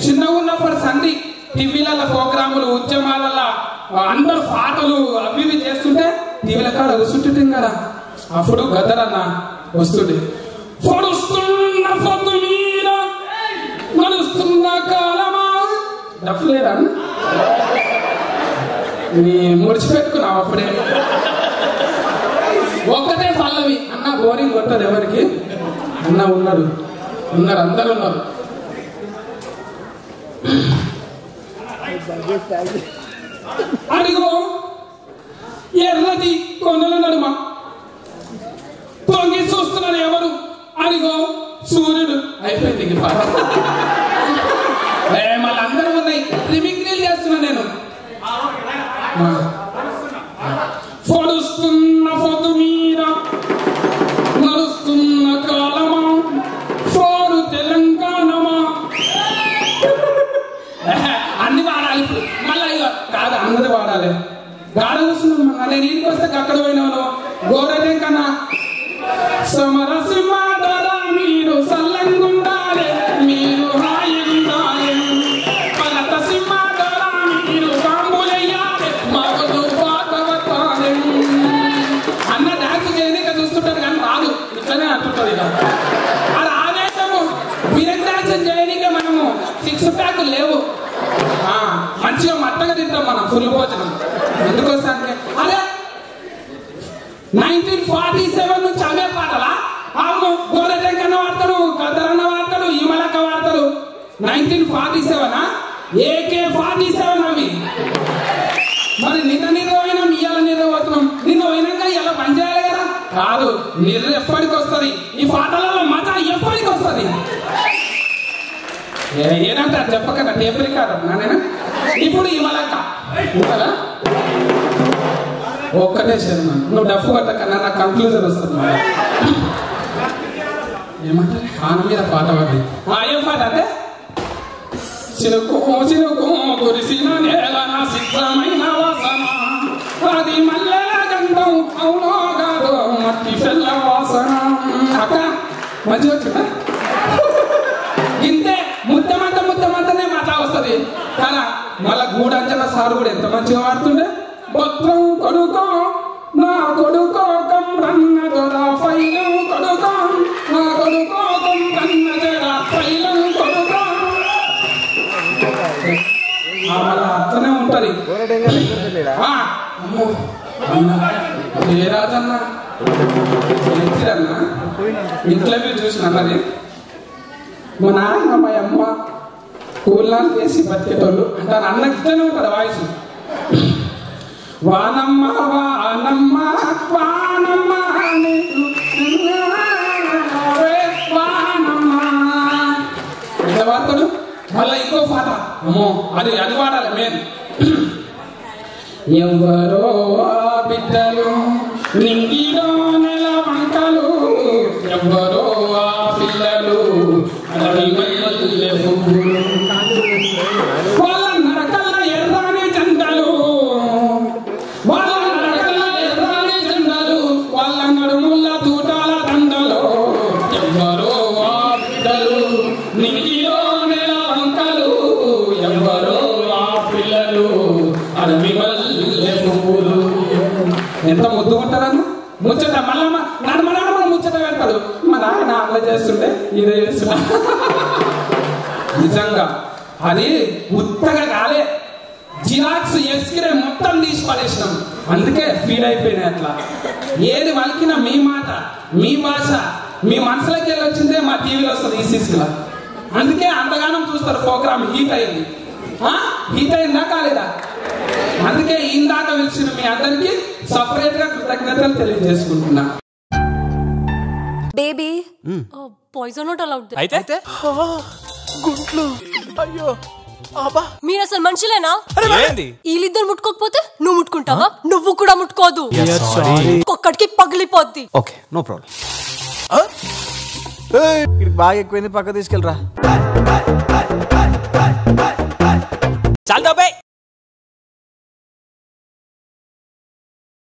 చిన్నగా ఉన్నప్పుడు సంధి టీవీల ప్రోగ్రాములు ఉద్యమాలలో అందరు పాటలు అవి ఇవి చేస్తుంటే టీవీల కాడ కూర్చుంటుంటాం కదా. అప్పుడు గద్దరన్న వస్తుండే, పొడుస్తున్న పొద్దు మీద నడుస్తున్న కాలమా డబ్బులేదా నీ ముడిచిపెట్టుకున్నావు అప్పుడే. ఒక్కటే పల్లవి అన్న బోరింగ్ కొట్టదు ఎవరికి. అన్న ఉన్నారు అందరు ఉన్నారు. అడిగో ఎర్రది కొండల నడుమ తొంగి చూస్తున్నారు ఎవరు, అడిగో సూర్యుడు. అయిపోయింది పాట. మళ్ళీ అందరూ ఉన్నాయి, రిమిక్రీలు చేస్తున్నా నేను. పొడుస్తున్న పొద్దు మీద నడుస్తున్న కాలమా ఫోరు తెలంగాణమా. అన్ని వాడాలి ఇప్పుడు మళ్ళీ. కాదు అందరూ వాడాలి. గాడ కూర్చున్నాం. నేను ఇంటికి వస్తే అక్కడ పోయినాను గోరటే కన్నా. సమరసింహారా మీరు సల్లంగుండాలి, మీరు హాయిగుండాలి. పలత సింహారా మీరు బాంబులయ్యాలి, మగదు పాతవతాలి. అన్న డాన్స్ చేయనిక చూస్తుంటారు కానీ రాదు, ఇట్లనే అంటుంటది. అది ఆవేశము. బిరెక్ డాన్స్ చేయనిక మనము 6 ప్యాక్ లేవు. మంచిగా మట్టగా తింటాం మనం ఫుల్ భోజనం. ఎందుకోసానికి అదే 1947 నుంచి అవే పాటలా? అవును, గోరటెంకన్న వాడతాడు, గద్దరన్న వాడతాడు, ఇమలక్క వాడతాడు. 1947 AK-47 అవి. మరి నిన్న పోయినాం, ఇవాళ పోతున్నాం. నిన్న పోయినాక ఇలా పని చేయాలి కదా. కాదు, నిద్ర ఎప్పటికి వస్తుంది. ఈ పాటలలో మజా ఎప్పటికి వస్తుంది. ఏనంటారు చెప్పకన్నా టేపులు కాదు నానేనా. ఇప్పుడు ఇమలక్క ఒక్కటే శర్మ, నువ్వు డబ్బు కొట్టకన్నా నాకు కంక్లూజన్ వస్తుంది. ఏమంటారు ఆన మీద పాట పడి. ఏం పాట అంటే చినుకు చినుకు కురిసిన నేల నా సిద్ధమైన వాసన, అది మల్లెల గంధం అవునో కాదో మట్టి పిల్ల వాసన. అక్క మంచిగా వచ్చిందా? ఇంతే ముద్దమంతనే మాట వస్తుంది కదా. మళ్ళా గూడంచన సారు కూడా ఎంత మంచిగా వాడుతుండే. భద్రం కొడుకో నా కొడుకో కమ్రన్న దొర ఫైలం కొడుకో నా కొడుకో కమ్రన్న జర ఫైలం కొడుకో. మళ్ళా అర్థనే ఉంటది. ఏ రాజన్న ఇంట్లో మీరు చూసిన అన్నది. మా నాన్న మా అమ్మ కూలాలు చేసి బతికేటోళ్ళు అంటారు. అన్న ఇట్లనే ఉంటుంది వాయిస్. వానమ్మ వానమ్మ వానమ్మ వానమ్మ ఎంత వాడతాడు. మళ్ళీ ఇంకో పాట అమ్మో అది వాడాలి మెయిన్. ఎవరో బిడ్డలు నింగిలో నెల వంటలు, ఎవరో ఆ పిల్లలు అడవి మల్లె పువ్వులు, వాళ్ళ నరకల్ల ఎర్రాని జెండలు, వాళ్ళ నరకల్ల ఎర్రాని జెండలు, వాళ్ళ నడుముల తూటాల దండలు. ఎవరో ఆ బిడ్డలు నింగిలో నెల వంటలు, ఎవరో ఆ పిల్లలు అడవి మల్లె పువ్వులు. ఎంత ముద్దు ఉంటారన్న ముచ్చట. మళ్ళా నడమ ముచ్చట పెడతాడు. మా నాయన అట్లా చేస్తుంటే ఇదే చేస్తున్నా. నిజంగా అది ఉత్తగా కాలే, జిరాక్స్ ఎస్కిరే మొత్తం తీసి పడేసినాం. అందుకే ఫీల్ అయిపోయినాయి అట్లా. ఏది వలికినా మీ మాట మీ భాష మీ మనసులోకి వెళ్ళి వచ్చిందే మా టీవీలో వస్తుంది ఈసీసీలో. అందుకే అంతగానం చూస్తారు. ప్రోగ్రామ్ హీట్ అయింది. హీట్ అయిందా కాలేదా? అందుకే ఇందాక పిలిచిన మీ అందరికి సపరేట్ గా కృతజ్ఞతలు తెలియజేసుకుంటున్నా. Baby poison not allowed. అయితే గుంట్లు అయ్యో మీరు అసలు మనుషులేనా? వీళ్ళిద్దరు ముట్టుకోకపోతే నువ్వు ముట్టుకుంటావా? నువ్వు కూడా ముట్టుకోదు, ఒక్కడికి పగిలిపోద్ది. Okay no problem. బాగా ఎక్కువైంది, పక్క తీసుకెళ్ళరా. చాలు.